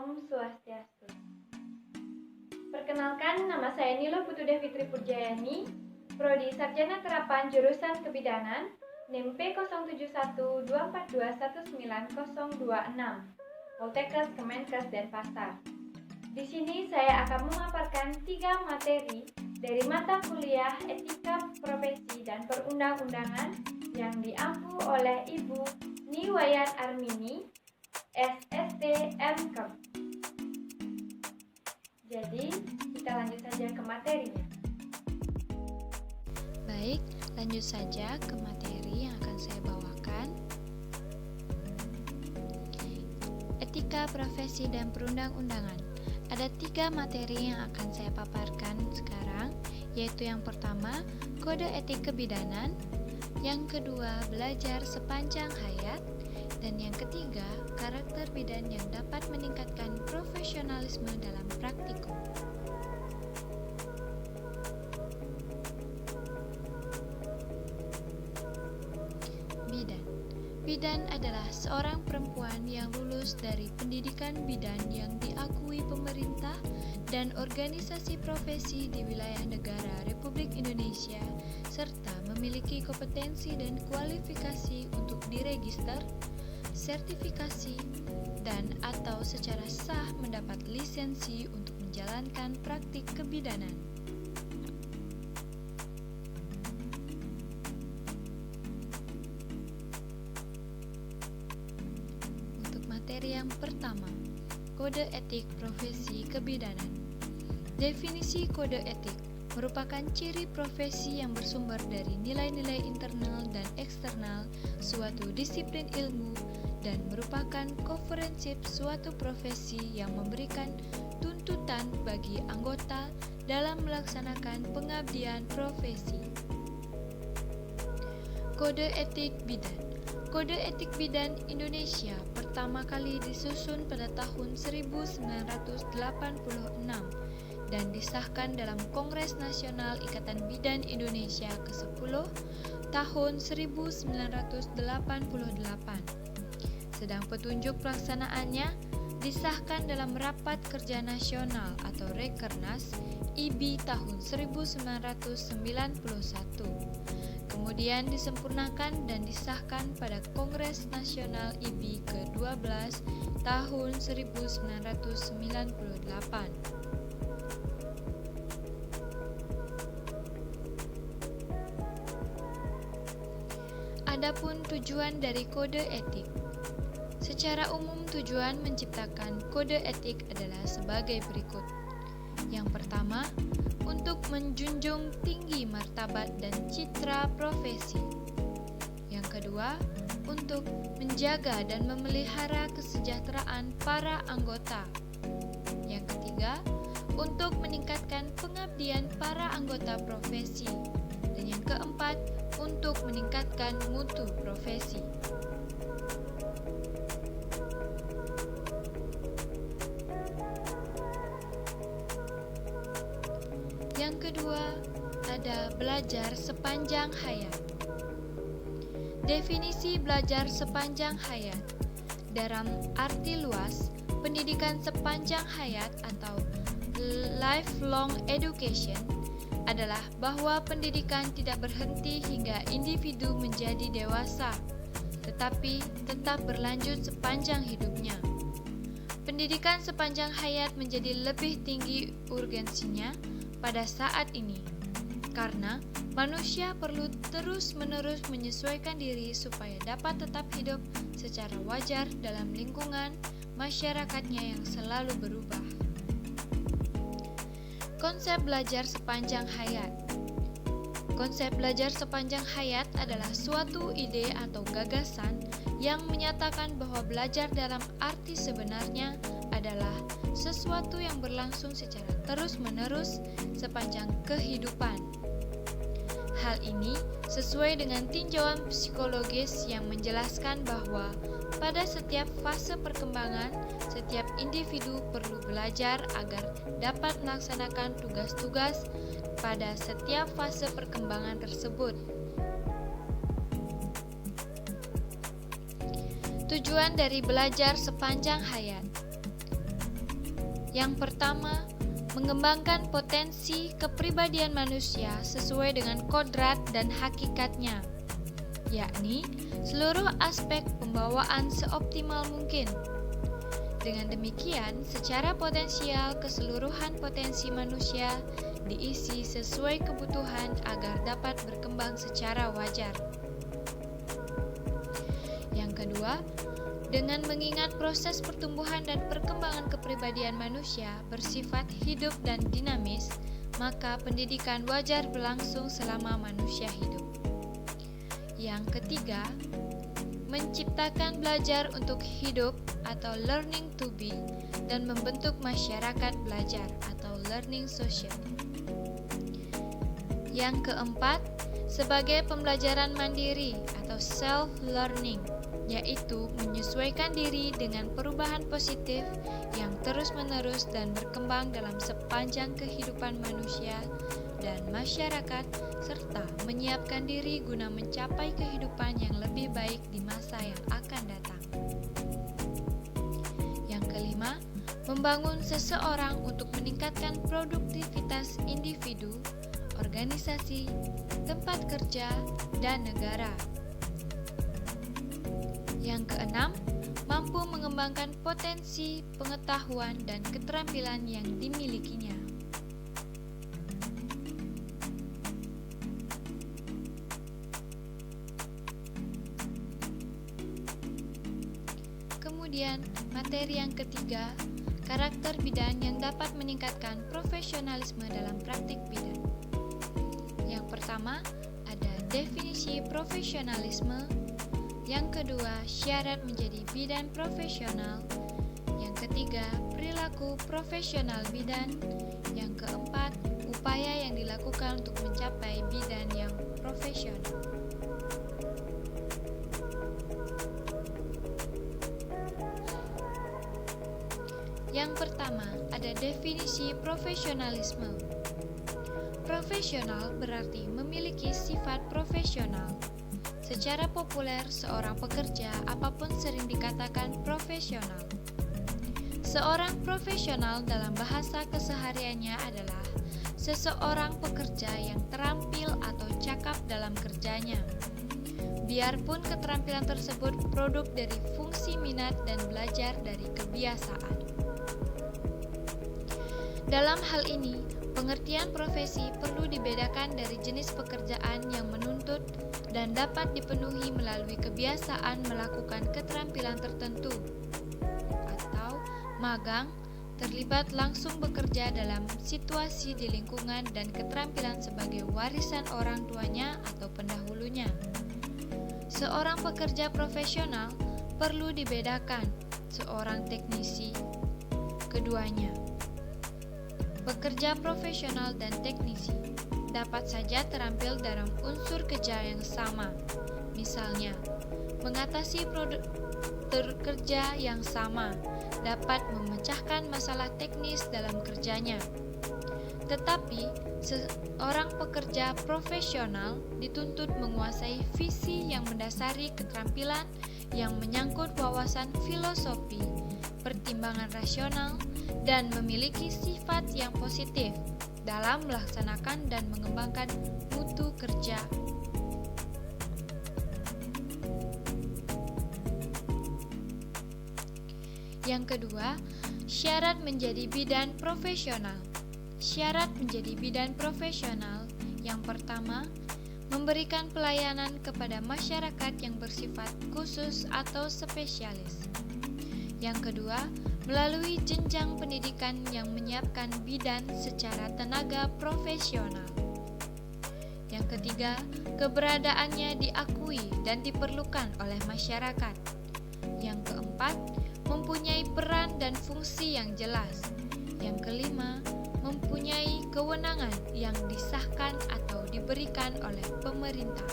Om Swastiastu. Perkenalkan, nama saya Nilo Putude Fitri Purjayani, Prodi Sarjana Terapan Jurusan Kebidanan, NIM P071242190026, Poltekkes, Kemenkes, Denpasar. Di sini saya akan memaparkan 3 materi dari mata kuliah Etika Profesi dan Perundang-undangan yang diampu oleh Ibu Niwayan Armini, SST MKem. Jadi, kita lanjut saja ke materinya. Baik, lanjut saja ke materi yang akan saya bawakan. Etika Profesi dan Perundang-undangan. Ada 3 materi yang akan saya paparkan sekarang, yaitu yang pertama, Kode Etik Kebidanan, yang kedua, Belajar Sepanjang Hayat, dan yang ketiga, karakter bidan yang dapat meningkatkan profesionalisme dalam praktikum. Bidan. Bidan adalah seorang perempuan yang lulus dari pendidikan bidan yang diakui pemerintah dan organisasi profesi di wilayah negara Republik Indonesia, serta memiliki kompetensi dan kualifikasi untuk diregister, sertifikasi, dan atau secara sah mendapat lisensi untuk menjalankan praktik kebidanan. Untuk materi yang pertama, Kode Etik Profesi Kebidanan. Definisi kode etik merupakan ciri profesi yang bersumber dari nilai-nilai internal dan eksternal suatu disiplin ilmu dan merupakan komprehensif suatu profesi yang memberikan tuntutan bagi anggota dalam melaksanakan pengabdian profesi. Kode Etik Bidan. Kode Etik Bidan Indonesia pertama kali disusun pada tahun 1986 dan disahkan dalam Kongres Nasional Ikatan Bidan Indonesia ke-10 tahun 1988. Sedang petunjuk pelaksanaannya disahkan dalam Rapat Kerja Nasional atau Rekernas IBI tahun 1991. Kemudian disempurnakan dan disahkan pada Kongres Nasional IBI ke-12 tahun 1998. Adapun tujuan dari kode etik. Secara umum tujuan menciptakan kode etik adalah sebagai berikut. Yang pertama, untuk menjunjung tinggi martabat dan citra profesi. Yang kedua, untuk menjaga dan memelihara kesejahteraan para anggota. Yang ketiga, untuk meningkatkan pengabdian para anggota profesi. Dan yang keempat, untuk meningkatkan mutu profesi. Yang kedua, ada belajar sepanjang hayat. Definisi belajar sepanjang hayat dalam arti luas, pendidikan sepanjang hayat atau lifelong education adalah bahwa pendidikan tidak berhenti hingga individu menjadi dewasa, tetapi tetap berlanjut sepanjang hidupnya. Pendidikan sepanjang hayat menjadi lebih tinggi urgensinya pada saat ini, karena manusia perlu terus-menerus menyesuaikan diri supaya dapat tetap hidup secara wajar dalam lingkungan masyarakatnya yang selalu berubah. Konsep belajar sepanjang hayat. Konsep belajar sepanjang hayat adalah suatu ide atau gagasan yang menyatakan bahwa belajar dalam arti sebenarnya adalah sesuatu yang berlangsung secara terus-menerus sepanjang kehidupan. Hal ini sesuai dengan tinjauan psikologis yang menjelaskan bahwa pada setiap fase perkembangan, setiap individu perlu belajar agar dapat melaksanakan tugas-tugas pada setiap fase perkembangan tersebut. Tujuan dari belajar sepanjang hayat. Yang pertama, mengembangkan potensi kepribadian manusia sesuai dengan kodrat dan hakikatnya, yakni seluruh aspek pembawaan seoptimal mungkin. Dengan demikian, secara potensial keseluruhan potensi manusia diisi sesuai kebutuhan agar dapat berkembang secara wajar. Yang kedua, dengan mengingat proses pertumbuhan dan perkembangan kepribadian manusia bersifat hidup dan dinamis, maka pendidikan wajar berlangsung selama manusia hidup. Yang ketiga, menciptakan belajar untuk hidup atau learning to be dan membentuk masyarakat belajar atau learning society. Yang keempat, sebagai pembelajaran mandiri atau self-learning, yaitu menyesuaikan diri dengan perubahan positif yang terus-menerus dan berkembang dalam sepanjang kehidupan manusia dan masyarakat, serta menyiapkan diri guna mencapai kehidupan yang lebih baik di masa yang akan datang. Yang kelima, membangun seseorang untuk meningkatkan produktivitas individu, organisasi, tempat kerja, dan negara. Yang keenam, mampu mengembangkan potensi, pengetahuan, dan keterampilan yang dimilikinya. Kemudian, materi yang ketiga, karakter bidan yang dapat meningkatkan profesionalisme dalam praktik bidan. Yang pertama, ada definisi profesionalisme. Yang kedua, syarat menjadi bidan profesional. Yang ketiga, perilaku profesional bidan. Yang keempat, upaya yang dilakukan untuk mencapai bidan yang profesional. Yang pertama, ada definisi profesionalisme. Profesional berarti memiliki sifat profesional. Secara populer, seorang pekerja apapun sering dikatakan profesional. Seorang profesional dalam bahasa kesehariannya adalah seseorang pekerja yang terampil atau cakap dalam kerjanya. Biarpun keterampilan tersebut produk dari fungsi minat dan belajar dari kebiasaan. Dalam hal ini, pengertian profesi perlu dibedakan dari jenis pekerjaan yang menuntut dan dapat dipenuhi melalui kebiasaan melakukan keterampilan tertentu, atau magang, terlibat langsung bekerja dalam situasi di lingkungan dan keterampilan sebagai warisan orang tuanya atau pendahulunya. Seorang pekerja profesional perlu dibedakan seorang teknisi, keduanya. Pekerja profesional dan teknisi dapat saja terampil dalam unsur kerja yang sama, misalnya mengatasi produk kerja yang sama, dapat memecahkan masalah teknis dalam kerjanya. Tetapi, seorang pekerja profesional dituntut menguasai visi yang mendasari keterampilan yang menyangkut wawasan filosofi, pertimbangan rasional, dan memiliki sifat yang positif dalam melaksanakan dan mengembangkan mutu kerja. Yang kedua, syarat menjadi bidan profesional. Syarat menjadi bidan profesional yang pertama, memberikan pelayanan kepada masyarakat yang bersifat khusus atau spesialis. Yang kedua, melalui jenjang pendidikan yang menyiapkan bidan secara tenaga profesional. Yang ketiga, keberadaannya diakui dan diperlukan oleh masyarakat. Yang keempat, mempunyai peran dan fungsi yang jelas. Yang kelima, mempunyai kewenangan yang disahkan atau diberikan oleh pemerintah.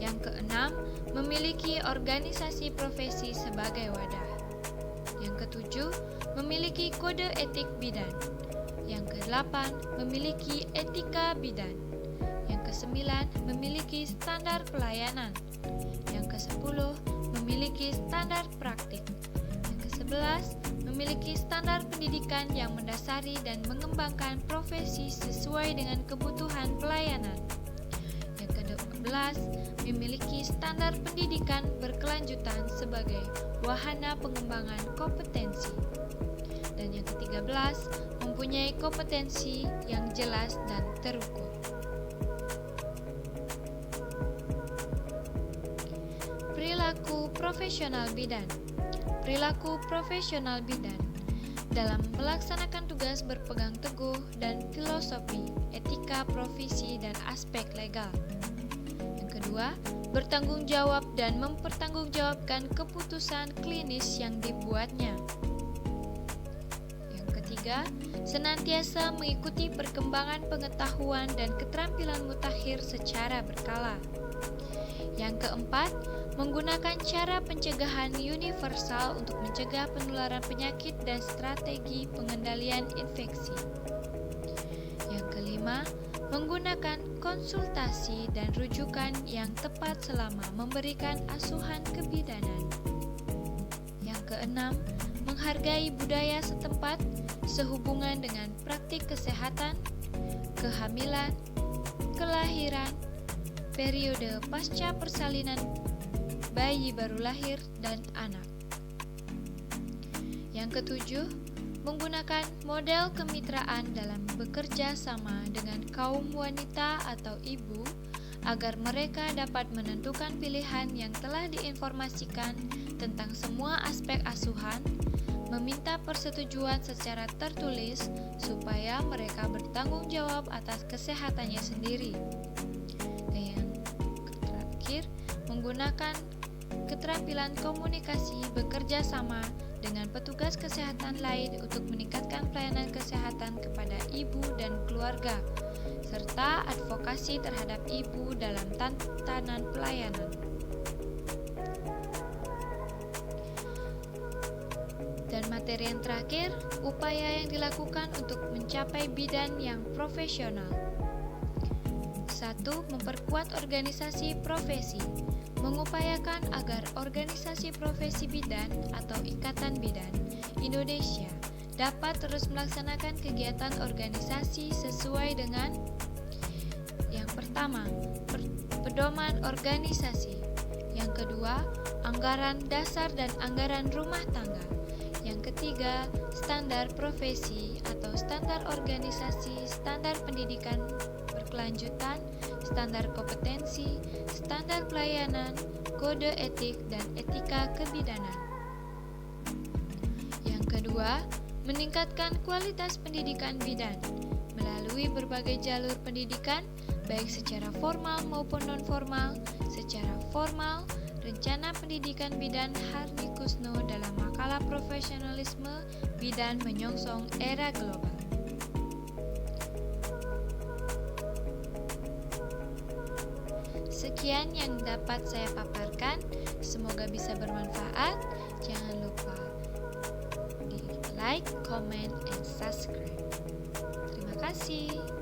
Yang keenam, memiliki organisasi profesi sebagai wadah. Yang ketujuh, memiliki kode etik bidan. Yang kedelapan, memiliki etika bidan. Yang kesembilan, memiliki standar pelayanan. Yang kesepuluh, memiliki standar praktik. Yang kesebelas, memiliki standar pendidikan yang mendasari dan mengembangkan profesi sesuai dengan kebutuhan pelayanan. Yang ke-12, memiliki standar pendidikan berkelanjutan sebagai wahana pengembangan kompetensi. Dan yang ke-13, mempunyai kompetensi yang jelas dan terukur. Perilaku profesional bidan. Perilaku profesional bidan dalam melaksanakan tugas berpegang teguh dan filosofi, etika profesi dan aspek legal. Yang kedua, bertanggung jawab dan mempertanggungjawabkan keputusan klinis yang dibuatnya. Yang ketiga, senantiasa mengikuti perkembangan pengetahuan dan keterampilan mutakhir secara berkala. Yang keempat, menggunakan cara pencegahan universal untuk mencegah penularan penyakit dan strategi pengendalian infeksi. Yang kelima, menggunakan konsultasi dan rujukan yang tepat selama memberikan asuhan kebidanan. Yang keenam, menghargai budaya setempat sehubungan dengan praktik kesehatan, kehamilan, kelahiran, periode pasca persalinan bayi baru lahir dan anak. Yang ketujuh, menggunakan model kemitraan dalam bekerja sama dengan kaum wanita atau ibu agar mereka dapat menentukan pilihan yang telah diinformasikan tentang semua aspek asuhan, meminta persetujuan secara tertulis supaya mereka bertanggung jawab atas kesehatannya sendiri. Dan yang terakhir, menggunakan keterampilan komunikasi bekerja sama dengan petugas kesehatan lain untuk meningkatkan pelayanan kesehatan kepada ibu dan keluarga, serta advokasi terhadap ibu dalam tatanan pelayanan. Dan materi yang terakhir, upaya yang dilakukan untuk mencapai bidan yang profesional. 1. Memperkuat organisasi profesi. Mengupayakan agar organisasi profesi bidan atau Ikatan Bidan Indonesia dapat terus melaksanakan kegiatan organisasi sesuai dengan yang pertama, pedoman organisasi. Yang kedua, anggaran dasar dan anggaran rumah tangga. Yang ketiga, standar profesi atau standar organisasi, standar pendidikan berkelanjutan, standar kompetensi, standar pelayanan, kode etik, dan etika kebidanan. Yang kedua, meningkatkan kualitas pendidikan bidan melalui berbagai jalur pendidikan, baik secara formal maupun non-formal. Secara formal, rencana pendidikan bidan Harni Kusno dalam makalah profesionalisme bidan menyongsong era global. Sekian yang dapat saya paparkan, semoga bisa bermanfaat. Jangan lupa di like, comment, and subscribe. Terima kasih.